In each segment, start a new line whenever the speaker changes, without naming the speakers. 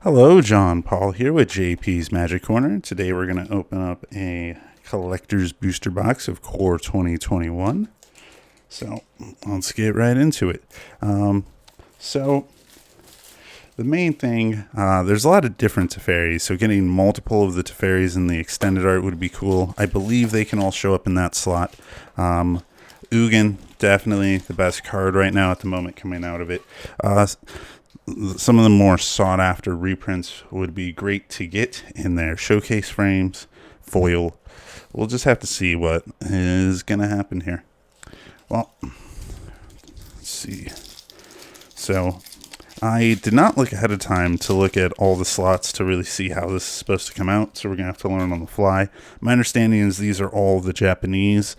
Hello, John Paul here with JP's Magic Corner. Today we're going to open up a collector's booster box of Core 2021. So let's get right into it. So the main thing, there's a lot of different Teferis, so getting multiple of the Teferis in the extended art would be cool. I believe they can all show up in that slot. Ugin, definitely the best card right now at the moment coming out of it. Some of the more sought after reprints would be great to get in their showcase frames, foil. We'll just have to see what is going to happen here. Well, let's see. So I did not look ahead of time to look at all the slots to really see how this is supposed to come out, so we're going to have to learn on the fly. My understanding is these are all the Japanese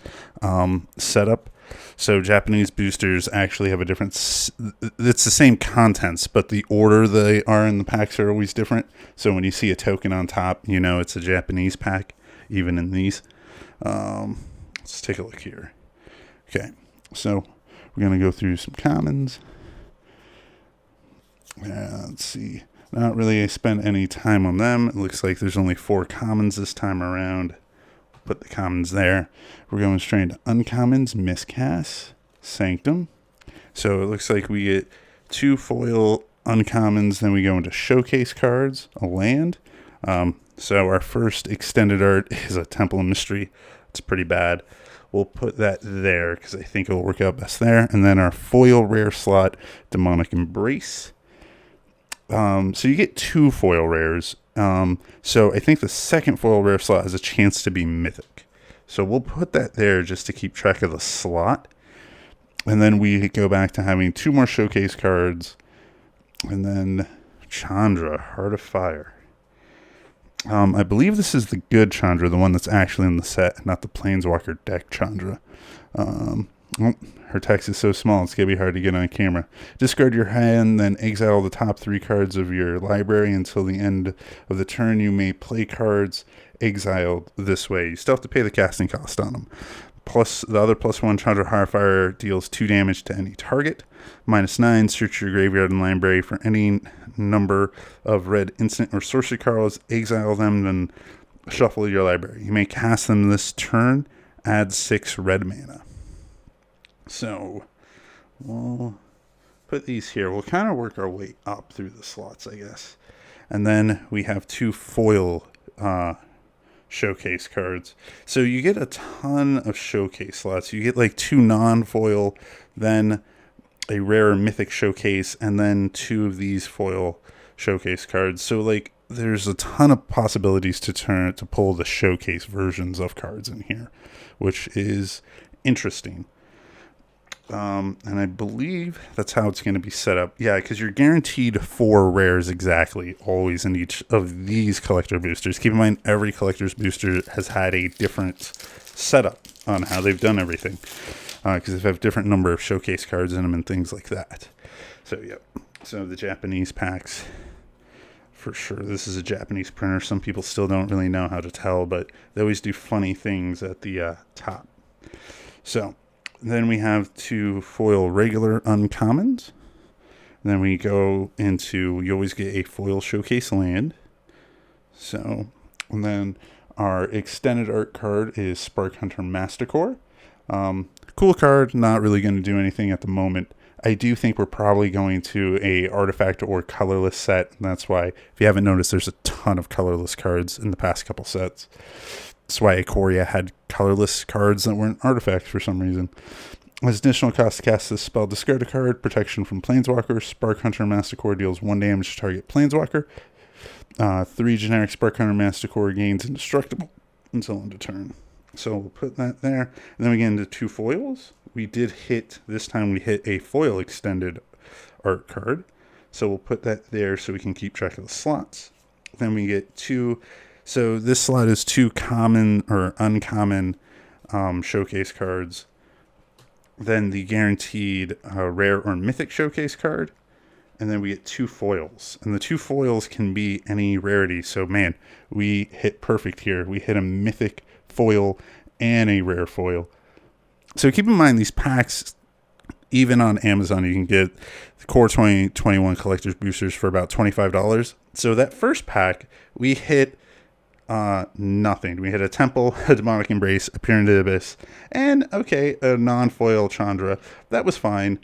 setup. So Japanese boosters actually have a different, it's the same contents, but the order they are in the packs are always different. So when you see a token on top, you know it's a Japanese pack, even in these. Let's take a look here. Okay, so we're going to go through some commons. Let's see. Not really spent any time on them. It looks like there's only 4 commons this time around. Put the commons there. We're going straight to uncommons, Miscast, Sanctum. So it looks like we get 2 foil uncommons, then we go into showcase cards, a land. So our first extended art is a Temple of Mystery. It's pretty bad. We'll put that there because I think it'll work out best there. And then our foil rare slot, Demonic Embrace. So you get 2 foil rares. So I think the second foil rare slot has a chance to be Mythic. So we'll put that there just to keep track of the slot. And then we go back to having 2 more showcase cards. And then Chandra, Heart of Fire. I believe this is the good Chandra, the one that's actually in the set, not the Planeswalker deck Chandra. Her text is so small, it's going to be hard to get on camera. Discard your hand, then exile the top 3 cards of your library until the end of the turn. You may play cards exiled this way. You still have to pay the casting cost on them. Plus, the other +1 Chandra Heartfire deals 2 damage to any target. -9, search your graveyard and library for any number of red instant or sorcery cards. Exile them, then shuffle your library. You may cast them this turn. Add 6 red mana. So we'll put these here. We'll kind of work our way up through the slots, I guess. And then we have 2 foil showcase cards. So you get a ton of showcase slots. You get like 2 non-foil, then a rare mythic showcase, and then 2 of these foil showcase cards. So like there's a ton of possibilities to pull the showcase versions of cards in here, which is interesting. And I believe that's how it's going to be set up. Yeah, because you're guaranteed 4 rares exactly, always in each of these collector boosters. Keep in mind, every collector's booster has had a different setup on how they've done everything. Because they have a different number of showcase cards in them and things like that. So, yep. So, the Japanese packs, for sure. This is a Japanese printer. Some people still don't really know how to tell, but they always do funny things at the top. So, then we have 2 foil regular uncommons. Then we go into, you always get a foil showcase land. So, and then our extended art card is Spark Hunter Masticore. Cool card, not really going to do anything at the moment. I do think we're probably going to a artifact or colorless set. And that's why, if you haven't noticed, there's a ton of colorless cards in the past couple sets. That's why Ikoria had colorless cards that weren't artifacts for some reason. As additional cost to cast this spell, discard a card, protection from Planeswalker. Spark Hunter Masticore deals 1 damage to target Planeswalker. 3 generic Spark Hunter Masticore gains indestructible until end of turn. So we'll put that there. And then we get into 2 foils. We did hit, this time we hit a foil extended art card. So we'll put that there so we can keep track of the slots. Then we get 2... So this slot is 2 common or uncommon showcase cards. Then the guaranteed rare or mythic showcase card. And then we get 2 foils. And the 2 foils can be any rarity. So man, we hit perfect here. We hit a mythic foil and a rare foil. So keep in mind these packs even on Amazon, you can get the Core 2021 Collector's Boosters for about $25. So that first pack, we hit nothing. We hit a Temple, a Demonic Embrace, a Peer into the Abyss, and, okay, a non-foil Chandra. That was fine,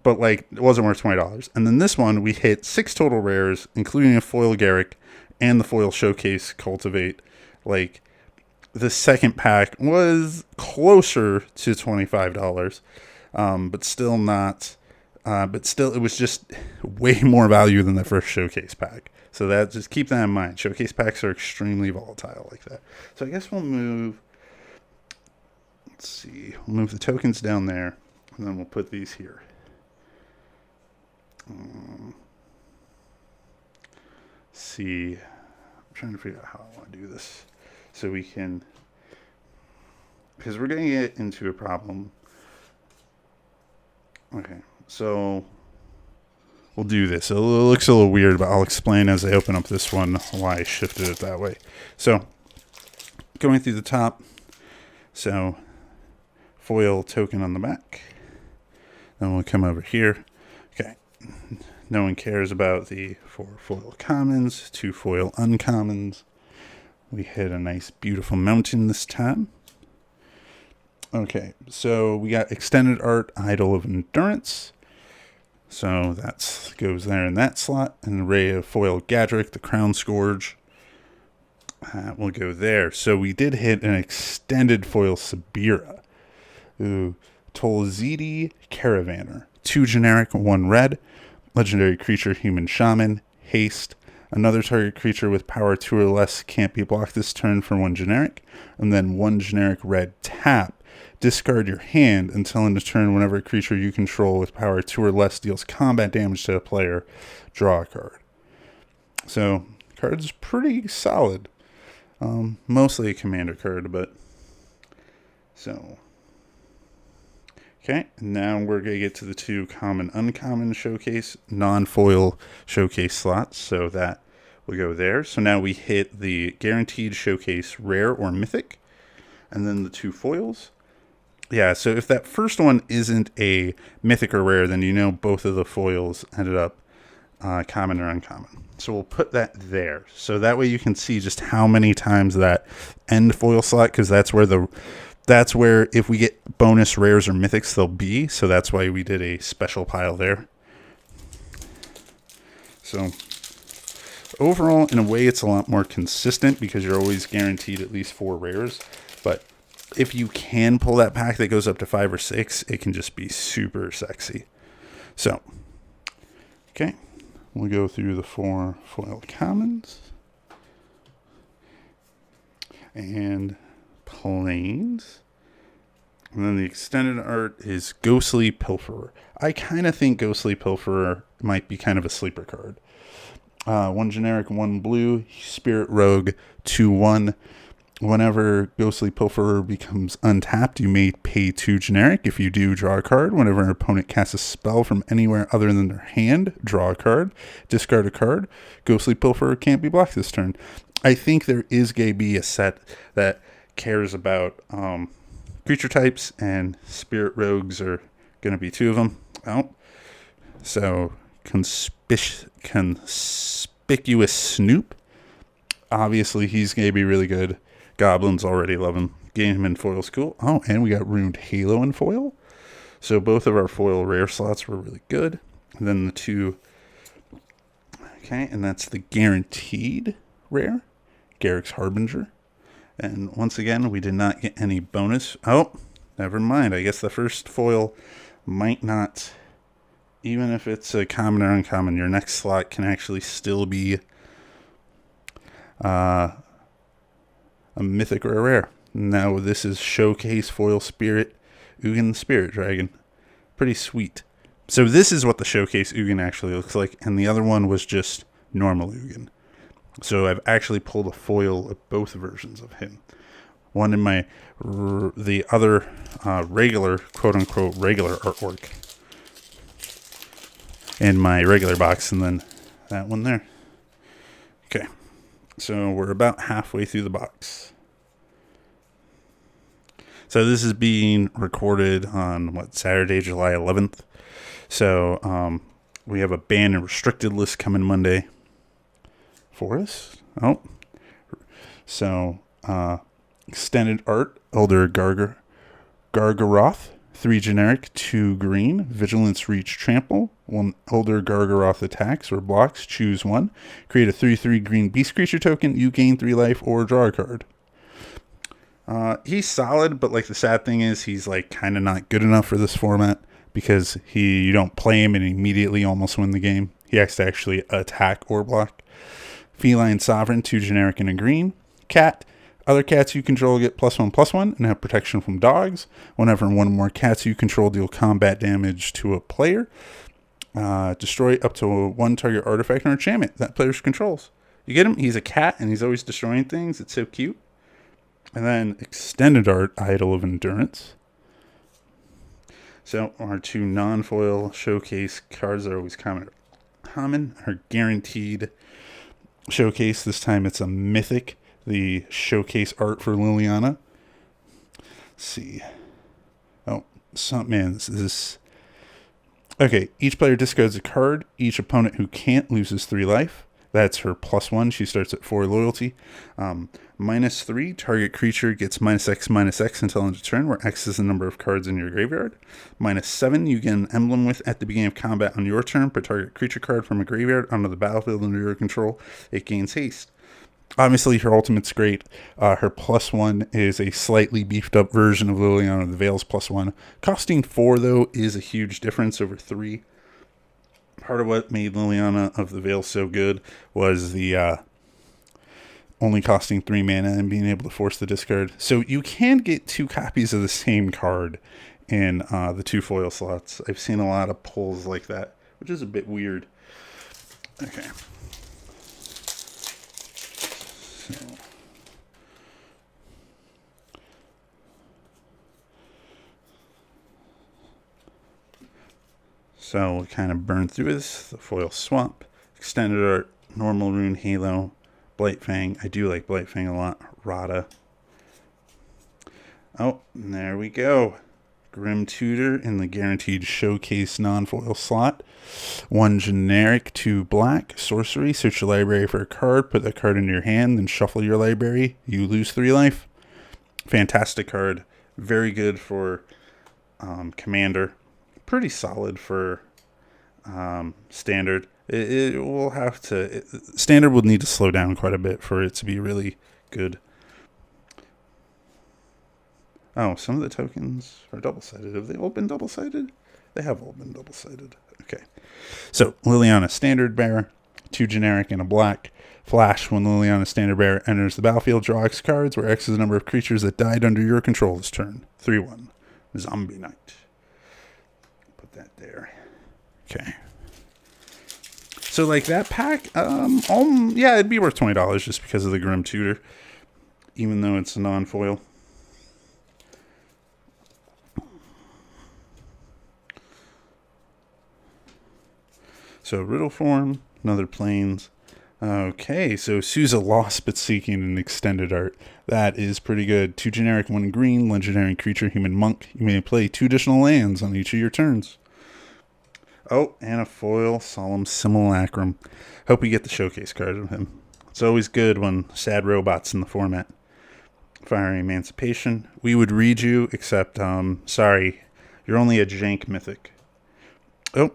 but, like, it wasn't worth $20. And then this one, we hit 6 total rares, including a foil Garrick and the foil Showcase Cultivate. Like, the second pack was closer to $25, but still not. But still, it was just way more value than the first Showcase pack. So that, just keep that in mind. Showcase packs are extremely volatile like that. So I guess we'll move. Let's see. We'll move the tokens down there, and then we'll put these here. See. I'm trying to figure out how I want to do this, so we can, because we're going to get into a problem. Okay, so we'll do this. It looks a little weird, but I'll explain as I open up this one why I shifted it that way. So, going through the top, so foil token on the back. Then we'll come over here. Okay, no one cares about the 4 foil commons, 2 foil uncommons. We hit a nice, beautiful mountain this time. Okay, so we got Extended Art, Idol of Endurance. So that goes there in that slot. An array of foil Gadrick, the Crown Scourge. Will go there. So we did hit an extended foil Sabira. Ooh, Tolzidi Caravaner. 2 generic, 1 red. Legendary creature, Human Shaman. Haste. Another target creature with power 2 or less can't be blocked this turn for 1 generic. And then 1 generic red tap. Discard your hand until end of turn whenever a creature you control with power 2 or less deals combat damage to a player. Draw a card. So, card's pretty solid. Mostly a commander card, but... So... Okay, now we're going to get to the 2 common, uncommon showcase, non-foil showcase slots, so that will go there. So now we hit the guaranteed showcase rare or mythic, and then the 2 foils. Yeah, so if that first one isn't a mythic or rare, then you know both of the foils ended up common or uncommon. So we'll put that there. So that way you can see just how many times that end foil slot, because that's where if we get bonus rares or mythics, they'll be. So that's why we did a special pile there. So overall, in a way, it's a lot more consistent because you're always guaranteed at least 4 rares. But if you can pull that pack that goes up to 5 or 6, it can just be super sexy. So, okay, we'll go through the 4 foil commons and plains. And then the extended art is Ghostly Pilferer. I kind of think Ghostly Pilferer might be kind of a sleeper card. 1 generic, 1 blue, Spirit Rogue, 2/1. Whenever Ghostly Pilferer becomes untapped, you may pay 2 generic. If you do, draw a card. Whenever an opponent casts a spell from anywhere other than their hand, draw a card. Discard a card. Ghostly Pilferer can't be blocked this turn. I think there is going to be a set that cares about creature types, and Spirit Rogues are going to be 2 of them. Oh. So, Conspicuous Snoop. Obviously, he's going to be really good. Goblins already love him. Getting him in foil's cool. Oh, and we got Ruined Halo in foil. So both of our foil rare slots were really good. And then the 2... Okay, and that's the guaranteed rare. Garrick's Harbinger. And once again, we did not get any bonus. Oh, never mind. I guess the first foil might not... Even if it's a common or uncommon, your next slot can actually still be... a mythic or a rare. Now this is Showcase Foil Spirit Ugin Spirit Dragon. Pretty sweet. So this is what the Showcase Ugin actually looks like, and the other one was just normal Ugin. So I've actually pulled a foil of both versions of him. One in my the other regular, quote unquote regular artwork in my regular box, and then that one there. Okay. So we're about halfway through the box. So this is being recorded on, Saturday, July 11th. So we have a banned and restricted list coming Monday for us. So extended art, Elder Gargaroth, 3 generic, 2 green, Vigilance, Reach, Trample. 1 Elder Gargaroth attacks or blocks, choose 1. Create a 3/3 green beast creature token. You gain 3 life or draw a card. He's solid, but the sad thing is he's kind of not good enough for this format because you don't play him and immediately almost win the game. He has to actually attack or block. Feline Sovereign, 2 generic and a green. Cat. Other cats you control get +1/+1 and have protection from dogs. Whenever one or more cats you control deal combat damage to a player, destroy up to 1 target artifact or enchantment that player controls. You get him, he's a cat and he's always destroying things. It's so cute. And then extended art, Idol of Endurance. So our 2 non-foil showcase cards are always common are guaranteed showcase. This time it's a Mythic, the showcase art for Liliana. Let's see. This is... Okay, each player discards a card. Each opponent who can't loses 3 life. That's her +1. She starts at 4 loyalty. -3, target creature gets -X until end of turn, where X is the number of cards in your graveyard. -7, you get an emblem with at the beginning of combat on your turn. Put target creature card from a graveyard onto the battlefield under your control. It gains haste. Obviously, her ultimate's great. Her +1 is a slightly beefed up version of Liliana of the Veil's +1. Costing 4, though, is a huge difference over 3. Part of what made Liliana of the Veil so good was the only costing 3 mana and being able to force the discard. So you can get 2 copies of the same card in the 2 foil slots. I've seen a lot of pulls like that, which is a bit weird. Okay. So we'll kind of burn through this. The foil swamp, extended art, normal rune, halo, Blightfang. I do like Blightfang a lot. Rada. And there we go. Grim Tutor in the guaranteed showcase non-foil slot. 1 generic, 2 black. Sorcery. Search your library for a card. Put that card into your hand. Then shuffle your library. You lose 3 life. Fantastic card. Very good for Commander. Pretty solid for Standard. It will have to... Standard will need to slow down quite a bit for it to be really good. Some of the tokens are double-sided. Have they all been double-sided? They have all been double-sided. Okay. So, Liliana Standard Bearer, 2 generic and a black. Flash, when Liliana Standard Bearer enters the battlefield, draw X cards, where X is the number of creatures that died under your control this turn. 3/1. Zombie Knight. Put that there. Okay. So, that pack, it'd be worth $20 just because of the Grim Tutor, even though it's a non-foil. So, Riddle Form, another Plains. Okay, so Sousa Lost but Seeking an extended art. That is pretty good. 2 generic, 1 green, legendary creature, human monk. You may play 2 additional lands on each of your turns. And a foil Solemn Simulacrum. Hope we get the showcase card of him. It's always good when sad robots in the format. Fiery Emancipation. We would read you, except, sorry, you're only a jank mythic.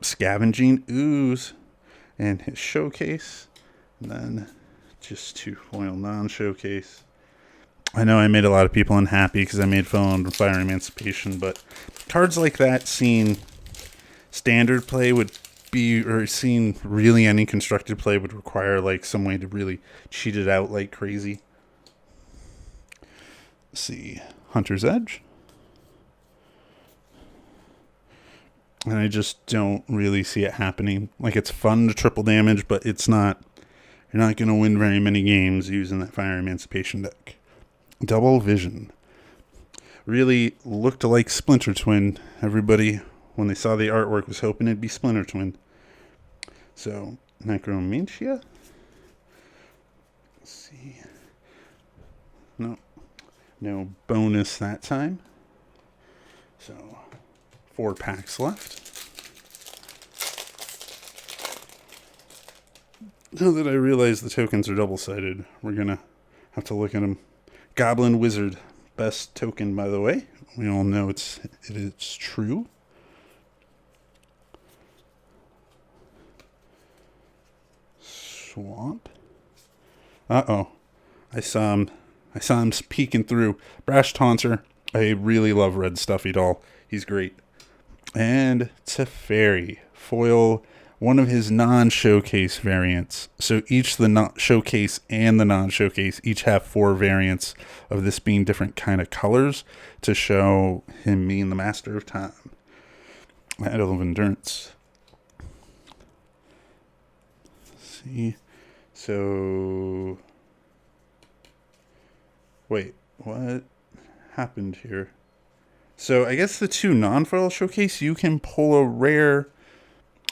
Scavenging Ooze. And his showcase. And then just 2 foil non-showcase. I know I made a lot of people unhappy because I made fun of Fiery Emancipation, but cards like that seeing Standard play would be, or seeing really any constructed play would require some way to really cheat it out like crazy. Let's see. Hunter's Edge. And I just don't really see it happening. It's fun to triple damage, but it's not... You're not going to win very many games using that Fire Emancipation deck. Double Vision. Really looked like Splinter Twin. Everybody, when they saw the artwork, was hoping it'd be Splinter Twin. So, Necromantia. Let's see. No bonus that time. So 4 packs left. Now that I realize the tokens are double-sided, we're going to have to look at them. Goblin Wizard, best token, by the way. We all know it is true. Swamp. Uh-oh. I saw him peeking through. Brash Taunter. I really love Red Stuffy Doll. He's great. And Teferi. Foil, one of his non-showcase variants. So each the showcase and the non-showcase each have 4 variants of this being different kind of colors to show him being the master of time. Idol of Endurance. Let's see. So, wait, what happened here? So I guess the 2 non-foil showcase, you can pull a rare.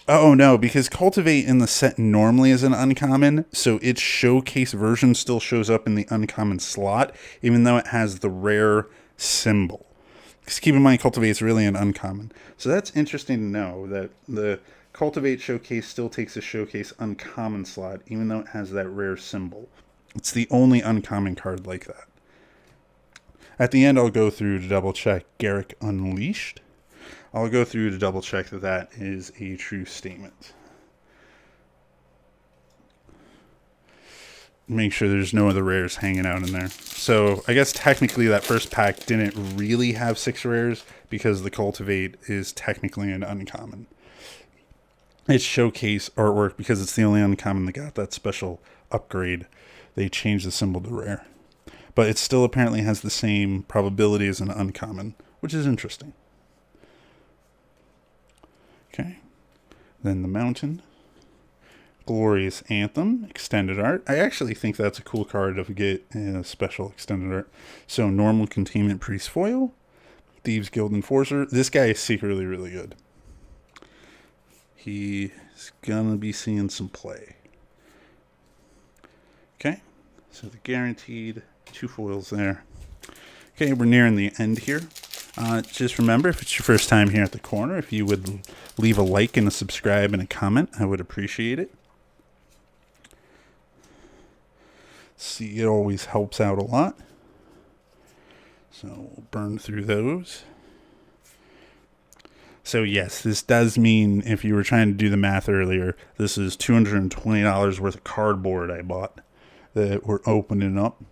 Oh no, because Cultivate in the set normally is an uncommon, so its showcase version still shows up in the uncommon slot, even though it has the rare symbol. Because keep in mind, Cultivate is really an uncommon. So that's interesting to know, that the Cultivate showcase still takes a showcase uncommon slot, even though it has that rare symbol. It's the only uncommon card like that. At the end, I'll go through to double check Garrick Unleashed. I'll go through to double check that that is a true statement. Make sure there's no other rares hanging out in there. So I guess technically that first pack didn't really have 6 rares because the Cultivate is technically an uncommon. It's showcase artwork because it's the only uncommon that got that special upgrade. They changed the symbol to rare. But it still apparently has the same probability as an uncommon, which is interesting. Okay. Then the Mountain. Glorious Anthem, extended art. I actually think that's a cool card if we get a special extended art. So normal Containment Priest foil. Thieves Guild Enforcer. This guy is secretly really good. He's gonna be seeing some play. Okay, so the guaranteed 2 foils there. Okay, we're nearing the end here. Just remember, if it's your first time here at the corner, if you would leave a like and a subscribe and a comment, I would appreciate it. See, it always helps out a lot. So we'll burn through those. So yes, this does mean, if you were trying to do the math earlier, this is $220 worth of cardboard I bought that we're opening up.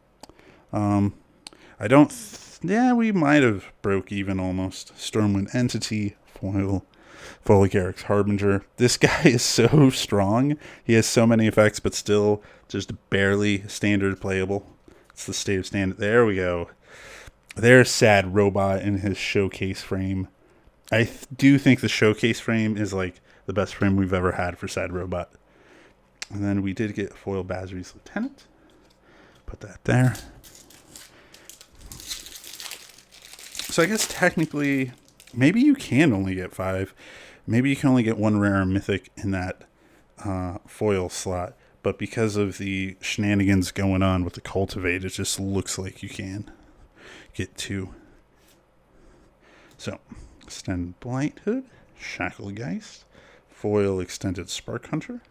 We might have broke even almost. Stormwind Entity, foil Garrick's Harbinger. This guy is so strong. He has so many effects, but still just barely standard playable. It's the state of standard. There we go. There's Sad Robot in his showcase frame. I do think the showcase frame is like the best frame we've ever had for Sad Robot. And then we did get foil Basri's Lieutenant. Put that there. So I guess technically, maybe you can only get 5. Maybe you can only get 1 rare mythic in that foil slot. But because of the shenanigans going on with the Cultivate, it just looks like you can get 2. So, Extended Blighthood, Shacklegeist, foil Extended Spark Hunter.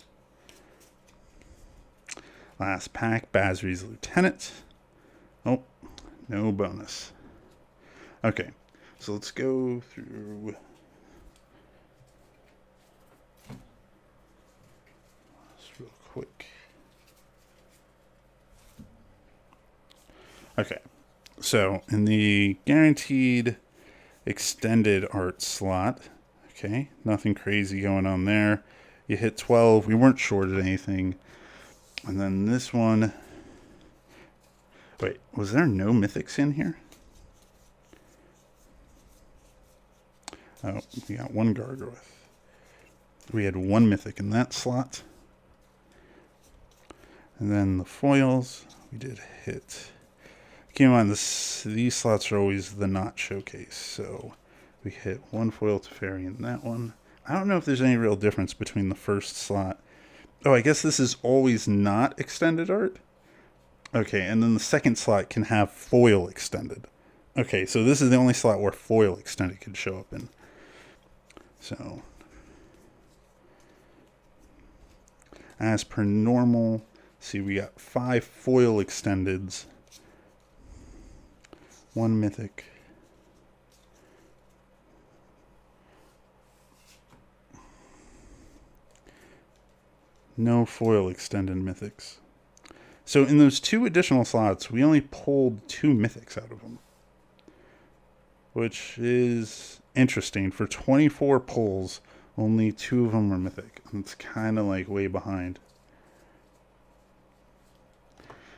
Last pack, Basri's Lieutenant. Oh, no bonus. Okay, so let's go through this real quick. Okay, so in the guaranteed extended art slot, okay, nothing crazy going on there. You hit 12, we weren't shorted anything. And then this one, wait, was there no mythics in here? Oh, we got 1 Gargoyles. We had 1 mythic in that slot. And then the foils, we did hit. Keep in mind, these slots are always the not showcase. So we hit 1 foil Teferi in that one. I don't know if there's any real difference between the first slot. Oh, I guess this is always not extended art. Okay, and then the second slot can have foil extended. Okay, so this is the only slot where foil extended could show up in. So, as per normal, see, we got 5 foil extendeds, 1 mythic, no foil extended mythics. So in those 2 additional slots, we only pulled 2 mythics out of them, which is interesting. For 24 pulls, only 2 of them were mythic. It's kind of like way behind.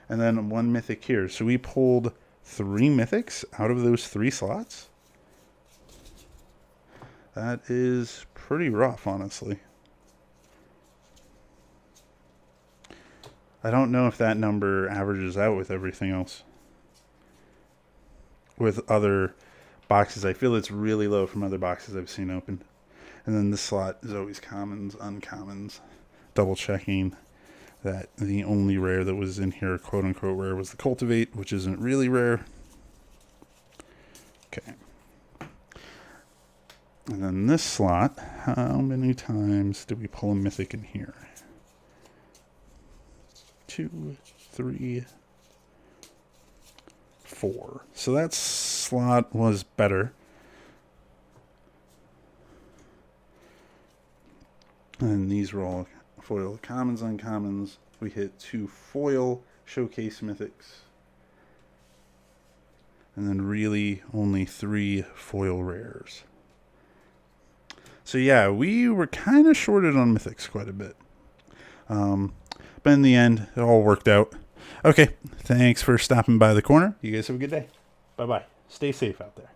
And then 1 mythic here. So we pulled 3 mythics out of those 3 slots. That is pretty rough, honestly. I don't know if that number averages out with everything else. With other boxes, I feel it's really low from other boxes I've seen opened. And then this slot is always commons, uncommons. Double checking that the only rare that was in here, quote unquote rare, was the Cultivate, which isn't really rare. Okay. And then this slot, how many times did we pull a mythic in here? 2, 3, 4. So that slot was better. And these were all foil commons, uncommons. We hit 2 foil showcase mythics. And then really only 3 foil rares. So yeah, we were kind of shorted on mythics quite a bit. But in the end, it all worked out. Okay, thanks for stopping by the corner. You guys have a good day. Bye-bye. Stay safe out there.